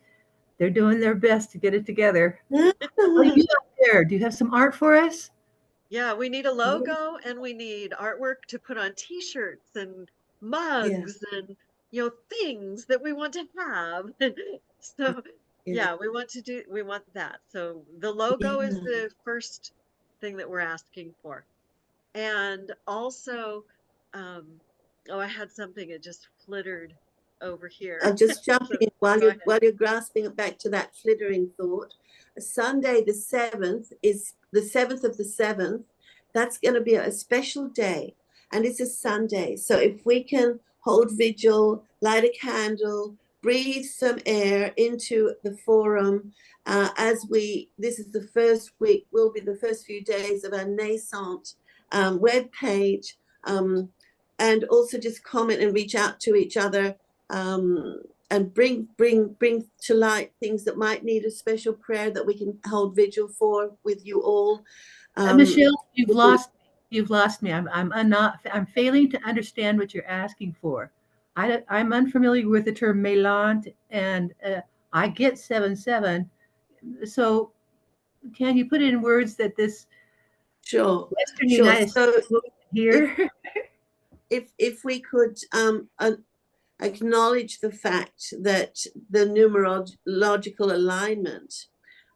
they're doing their best to get it together. What do you have there? Do you have some art for us? Yeah, we need a logo, and we need artwork to put on t-shirts and Yeah. mugs and things that we want to have. So Yeah. yeah, we want that. So the logo is Yeah. the first thing that we're asking for. And also, oh, I had something, it just flittered over here. I'll just jump So in go ahead. while you're grasping it back to that flittering thought. Sunday the 7th is the 7th of the 7th. That's going to be a special day, and it's a Sunday. So if we can hold vigil, light a candle, breathe some air into the forum, this is the first week, will be the first few days of our nascent web page, and also just comment and reach out to each other, and bring to light things that might need a special prayer that we can hold vigil for with you all. Michele, you've lost me. I'm failing to understand what you're asking for. I'm unfamiliar with the term Mélant, and I get 7/7. So can you put it in words that this Sure, Western sure. United So States will hear? if we could acknowledge the fact that the numerological alignment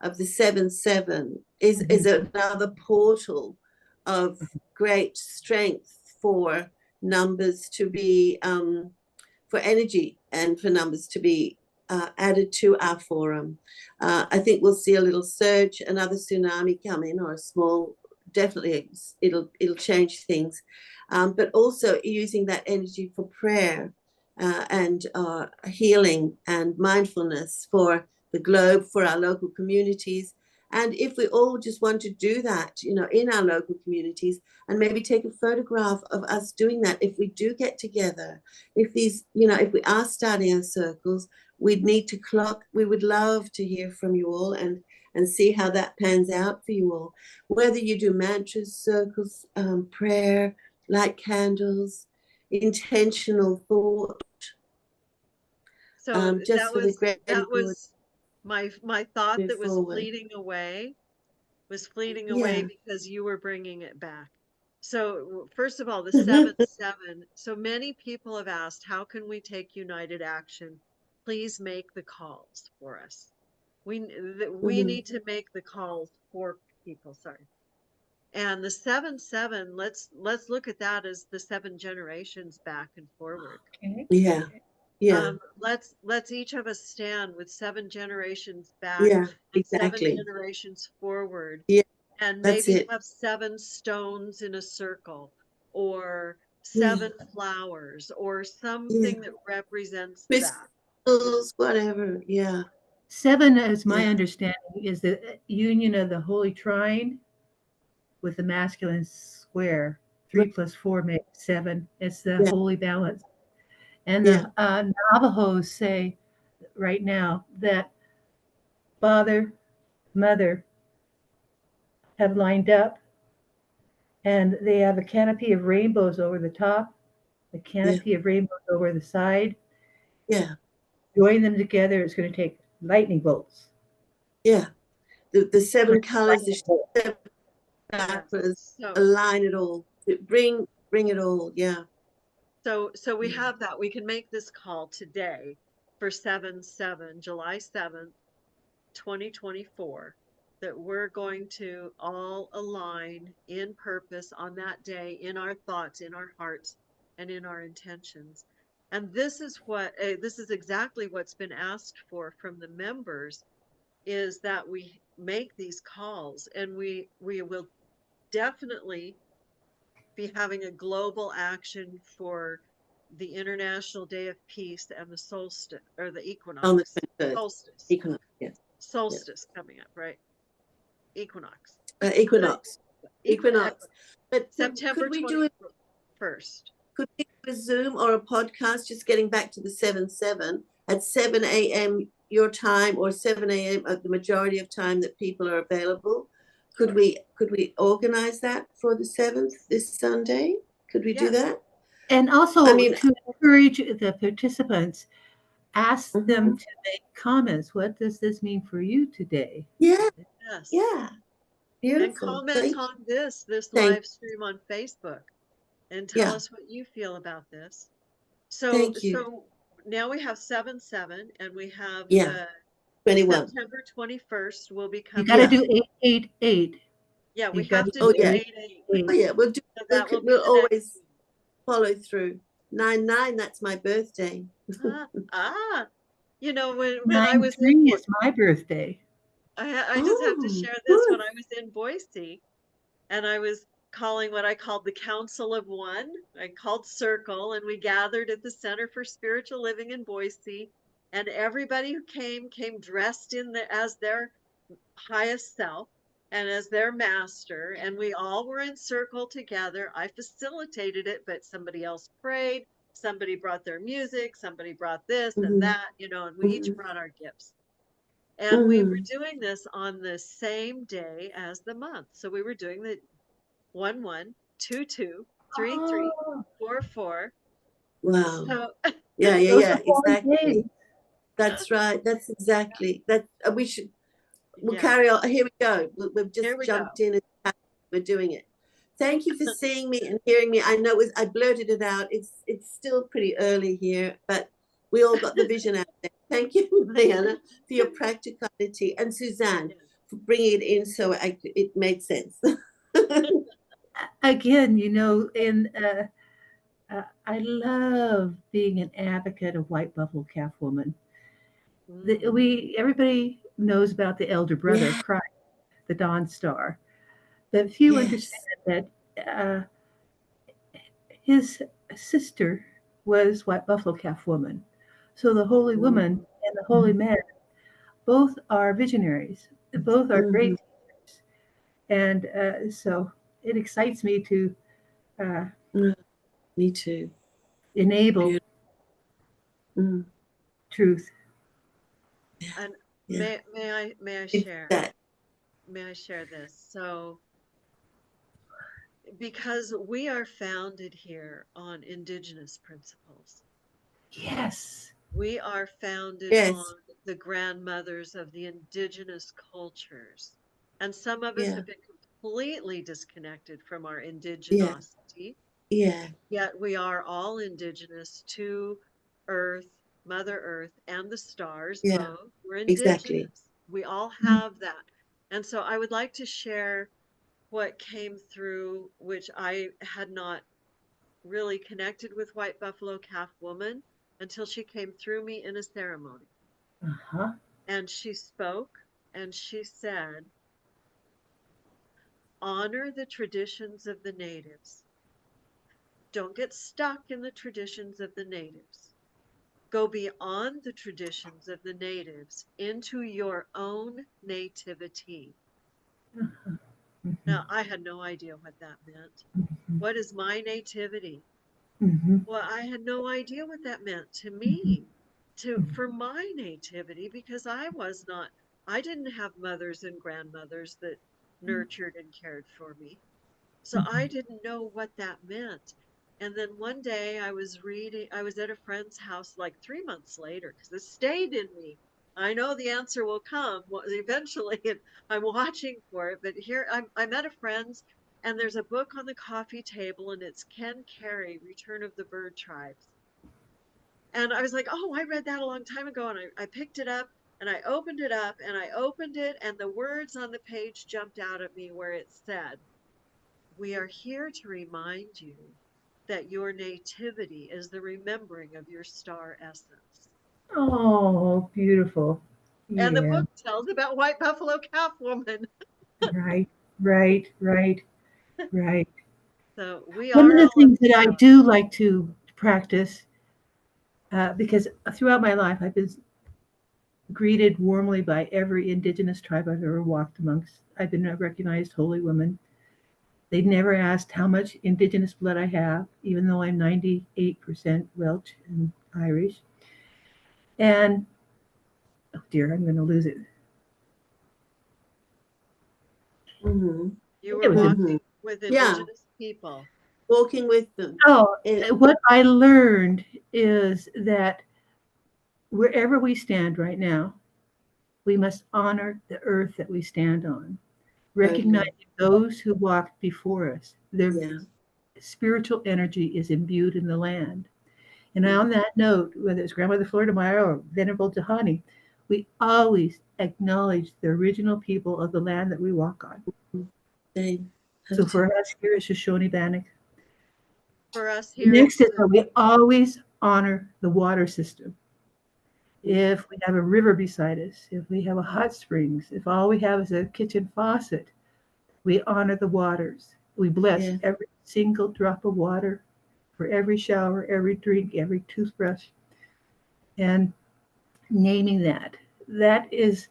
of the 7/7 is another portal of great strength for numbers to be, for energy and for numbers to be added to our forum. I think we'll see a little surge, another tsunami come in, or a small, definitely it'll change things. But also using that energy for prayer, and healing and mindfulness for the globe, for our local communities. And if we all just want to do that, in our local communities, and maybe take a photograph of us doing that, if we do get together, if we are starting our circles, we would love to hear from you all, and see how that pans out for you all. Whether you do mantras, circles, prayer, light candles, intentional thought, So just for the greater that good, was my thought move that forward. was fleeting away Yeah. because you were bringing it back. So first of all, the 7/7. So many people have asked, how can we take united action? Please make the calls for us. We need to make the calls for people. Sorry. And the 7/7, let's look at that as the 7 generations back and forward. Okay. Yeah. Yeah. Let's each of us stand with 7 generations back Yeah. and 7 Exactly. generations forward, Yeah. and That's maybe it. have 7 stones in a circle, or Yeah. 7 flowers, or Yeah. something that represents that. Crystals, whatever. Yeah. 7, as my Yeah. understanding, is the union of the Holy Trine with the masculine square. 3 Right. plus 4 makes 7. It's the Yeah. holy balance. And Yeah. the Navajos say right now that Father, Mother have lined up, and they have a canopy of rainbows over the top, a Yeah. canopy of rainbows over the side. Yeah. Join them together. It's going to take lightning bolts. Yeah. The 7 Like colors, the lightning bolts. 7 Yes. chakras, So align it all. Bring it all. Yeah. so we Yeah. have that. We can make this call today for 7/7, July 7th, 2024, that we're going to all align in purpose on that day, in our thoughts, in our hearts, and in our intentions. And this is exactly what's been asked for from the members, is that we make these calls, and we will definitely be having a global action for the International Day of Peace and the solstice, or the On the equinox. 23rd. Solstice. Equinox. Yes. Yeah. Solstice coming up, right? Equinox. The Equinox. equinox, Equinox. But September could we do it? 21st. Could we do a Zoom or a podcast? Just getting back to the 7/7 at 7 a.m. your time, or 7 a.m. at the majority of time that people are available. Sure. Could we organize that for the 7th, this Sunday? Could we do Yes. that? And also I mean, to encourage the participants, ask them mhm. to make comments. What does this mean for you today? Yeah, Yes. yeah, And beautiful. comment on this Thank, live stream on Facebook, and tell yeah, us what you feel about this. So thank you. now we have 7/7, and we have Yeah, the 21. September 21st will be You got coming to Yeah, up. do 888. Yeah, we You've got have to to do Oh do yeah. 8-8. it. Oh yeah. We'll do. So that will be We'll the next always one. follow through. 9/9. That's my birthday. Ah, ah. When I was in 9/3 is my birthday. I just have to Oh, share this. When good. I was in Boise and I was calling what I called the Council of One, I called Circle, and we gathered at the Center for Spiritual Living in Boise. And everybody who came dressed as their highest self and as their master. And we all were in circle together. I facilitated it, but somebody else prayed. Somebody brought their music. Somebody brought this and Mm-hmm. that, and we each Mm-hmm. brought our gifts. And we were Mm-hmm. doing this on the same day as the month. So we were doing the 1 1, 2 2, 3 3, Oh, 4 4. Wow. So Yeah, yeah, those are yeah. holy Exactly. days. That's right. That's exactly that. We should. We'll yeah, carry on. Here we go. We've here just we go. jumped in and we're doing it. Thank you for seeing me and hearing me. I know I blurted it out. It's still pretty early here, but we all got the vision out there. Thank you, Mayana, for your practicality, and Suzanne Yeah. for bringing it in so it made sense. Again, and I love being an advocate of white buffalo calf woman. Mm, Everybody knows about the elder brother Yeah. of Christ, the Dawn Star, but few understand Yes. that uh, his sister was white buffalo calf woman. So the holy Mm-hmm. woman and the holy man both are visionaries, both are great teachers, and so it excites me to uh, Me too. enable Beautiful. Mm. truth. Yeah. and Yeah. may I It's share? that. May I share this? So, because we are founded here on indigenous principles, Yes. we are founded Yes. on the grandmothers of the indigenous cultures. And some of us Yeah. have been completely disconnected from our Yeah. indigenosity, Yeah. yet we are all indigenous to Earth, Mother Earth, and the stars Yeah. both. We're Exactly. indigenous. We all have that. And so I would like to share what came through, which I had not really connected with White Buffalo Calf Woman until she came through me in a ceremony. Uh-huh. And she spoke and she said, honor the traditions of the natives. Don't get stuck in the traditions of the natives. Go beyond the traditions of the natives into your own nativity. Mhm. Now, I had no idea what that meant. What is my nativity? Mhm. Well, I had no idea what that meant to Mhm. me, for my nativity, because I didn't have mothers and grandmothers that nurtured and cared for me. So I Mhm. didn't know what that meant. And then one day I was at a friend's house like 3 months later because it stayed in me. I know the answer will come eventually, and I'm watching for it. But I'm at a friend's, and there's a book on the coffee table, and it's Ken Carey, Return of the Bird Tribes. And I was like, oh, I read that a long time ago. And I picked it up and I opened it up and I opened it, and the words on the page jumped out at me where it said, we are here to remind you that your nativity is the remembering of your star essence. Oh, beautiful. And the Yeah. book tells about White Buffalo Calf Woman. Right. Right. Right. Right. So we One of are the all of things the that I stars. do like to practice, because throughout my life I've been greeted warmly by every indigenous tribe I've ever walked amongst. I've been a recognized holy woman. They never asked how much indigenous blood I have, even though I'm 98% Welsh and Irish. And oh dear, I'm going to lose it. Mm-hmm. I You think it were was in. Mm-hmm. walking with Yeah. indigenous people. Walking with them. Oh, It, what I learned is that wherever we stand right now, we must honor the earth that we stand on, totally. recognizing those who walked before us. Their Yeah. spiritual energy is imbued in the land. And Yeah. on that note, whether it's Grandmother Florida Meyer or Venerable Tahani, we always acknowledge the original people of the land that we walk on. Same. So for us here, it's Shoshone Bannock. For us here, Next it's is that we always honor the water system. If we have a river beside us, if we have a hot springs, if all we have is a kitchen faucet, we honor the waters. We bless every single drop of water for every shower, every drink, every toothbrush, and naming that. That is,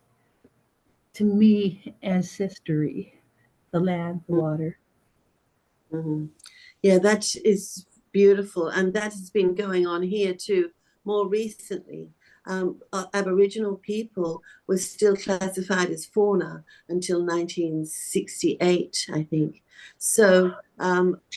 to me, ancestry, the land, the water. Mm-hmm. Yeah, that is beautiful. And that has been going on here too more recently. Aboriginal people were still classified as fauna until 1968, I think. So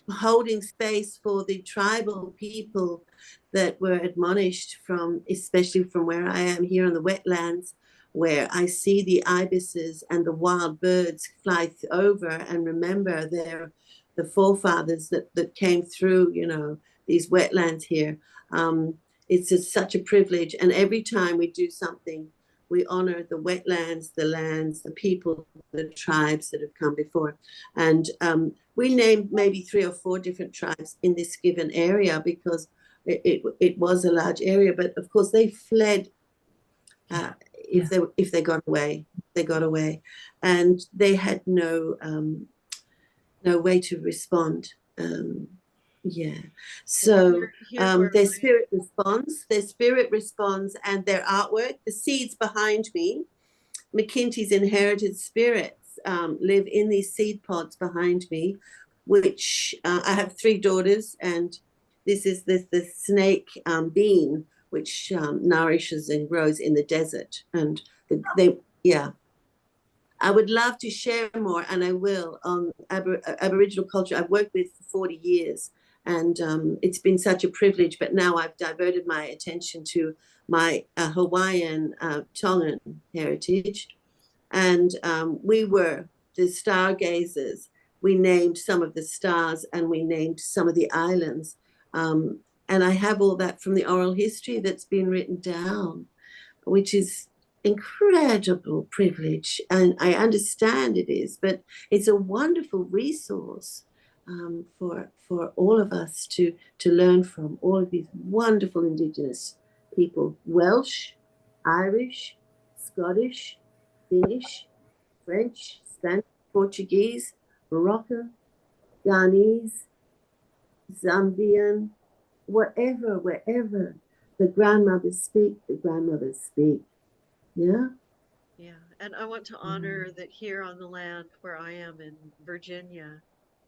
holding space for the tribal people that were admonished from, especially from where I am here on the wetlands, where I see the ibises and the wild birds fly over and remember the forefathers that came through, these wetlands here. It's just such a privilege. And every time we do something, we honor the wetlands, the lands, the people, the tribes that have come before. And we named maybe 3 or 4 different tribes in this given area because it was a large area. But of course, they fled if they got away. They got away. And they had no way to respond. So their spirit responds, and their artwork, the seeds behind me, McKinty's inherited spirits live in these seed pods behind me, which I have 3 daughters, and this is the snake bean, which nourishes and grows in the desert, and I would love to share more, and I will, on Aboriginal culture. I've worked with for 40 years, and it's been such a privilege, but now I've diverted my attention to my Hawaiian Tongan heritage. And we were the stargazers. We named some of the stars, and we named some of the islands. And I have all that from the oral history that's been written down, which is incredible privilege, and I understand it is, but it's a wonderful resource for all of us to learn from all of these wonderful Indigenous people: Welsh, Irish, Scottish, Finnish, French, Spanish, Portuguese, Moroccan, Ghanese, Zambian, wherever the grandmothers speak, the grandmothers speak. Yeah. Yeah. And I want to honor that here on the land where I am in Virginia,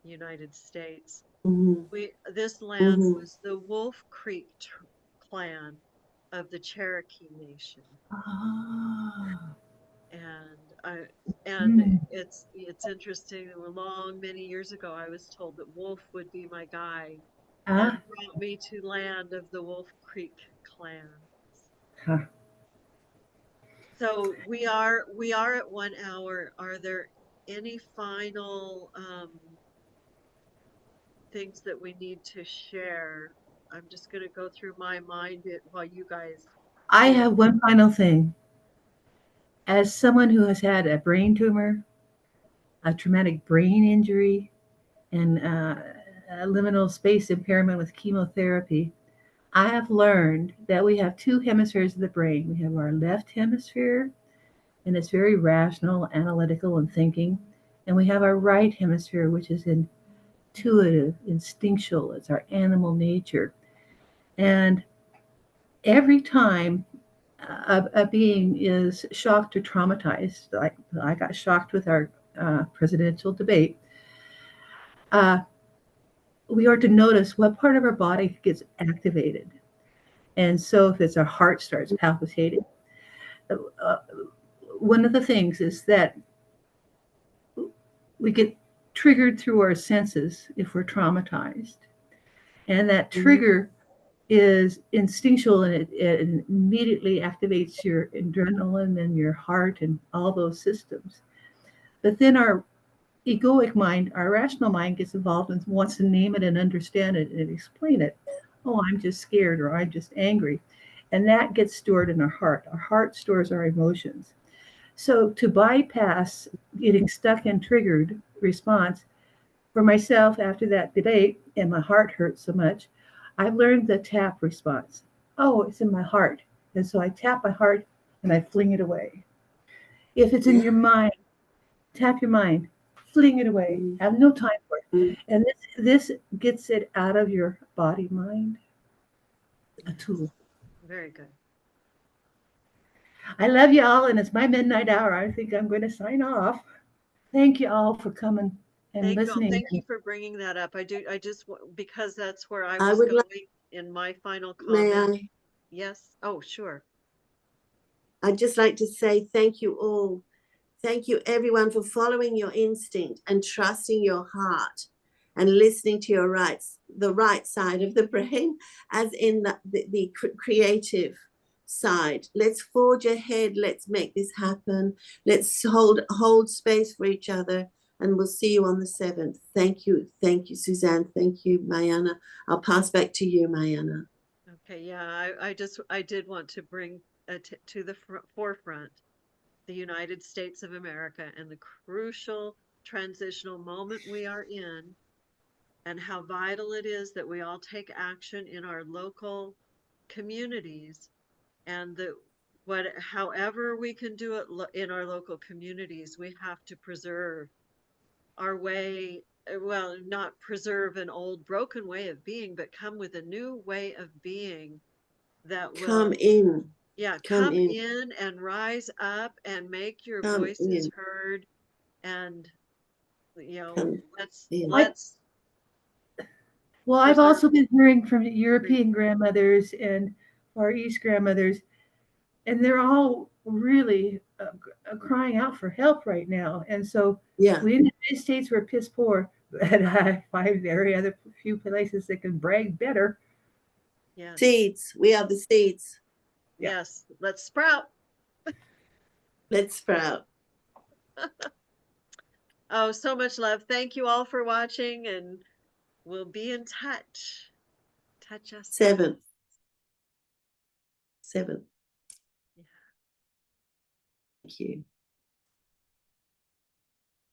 United States, this land was the Wolf Creek clan of the Cherokee Nation. And it's interesting. Many years ago, I was told that Wolf would be my guide and brought me to land of the Wolf Creek clan. So we are at 1 hour. Are there any final things that we need to share? I'm just going to go through my mind while you guys. I have one final thing. As someone who has had a brain tumor, a traumatic brain injury, and a liminal space impairment with chemotherapy, I have learned that we have 2 hemispheres of the brain. We have our left hemisphere, and it's very rational, analytical, and thinking. And we have our right hemisphere, which is intuitive, instinctual. It's our animal nature. And every time a being is shocked or traumatized, like I got shocked with our presidential debate, we are to notice what part of our body gets activated. And so if it's our heart starts palpitating, one of the things is that we get triggered through our senses if we're traumatized. And that trigger is instinctual, and it immediately activates your adrenaline and your heart and all those systems. But then our egoic mind, our rational mind, gets involved and wants to name it and understand it and explain it. Oh, I'm just scared, or I'm just angry. And that gets stored in our heart. Our heart stores our emotions. So to bypass getting stuck and triggered response, for myself after that debate and my heart hurt so much, I've learned the tap response. Oh, it's in my heart. And so I tap my heart and I fling it away. If it's in your mind, tap your mind, fling it away. Have no time for it. Mm. And this gets it out of your body mind. A tool. Very good. I love you all, and it's my midnight hour. I think I'm going to sign off. Thank you all for coming and Thank you all. listening. Thank you for bringing that up. Because that's where I I was would going like, in my final may comment. I? Yes. Oh, sure. I'd just like to say thank you all. Thank you, everyone, for following your instinct and trusting your heart and listening to your rights, the right side of the brain, as in the creative side. Let's forge ahead. Let's make this happen. Let's hold space for each other. And we'll see you on the 7th. Thank you. Thank you, Suzanne. Thank you, Mayana. I'll pass back to you, Mayana. Okay. Yeah. I did want to bring to the forefront the United States of America and the crucial transitional moment we are in, and how vital it is that we all take action in our local communities, and that however we can do it in our local communities, we have to preserve our way, well, not preserve an old broken way of being, but come with a new way of being that Come will, in. yeah, Come come in. in and rise up and make your Come voices in. heard. And Come in. let's Well, I've preserve. also been hearing from European grandmothers and Far East grandmothers, and they're all really crying out for help right now. And so Yeah. we in the United States we're piss poor, but I find very other few places that can brag better. Yes. Seeds. We are the seeds. Yeah. Yes. Let's sprout. Let's sprout. Oh, so much love. Thank you all for watching, and we'll be in touch. Touch us. 7th. 7th. Yeah. Thank you.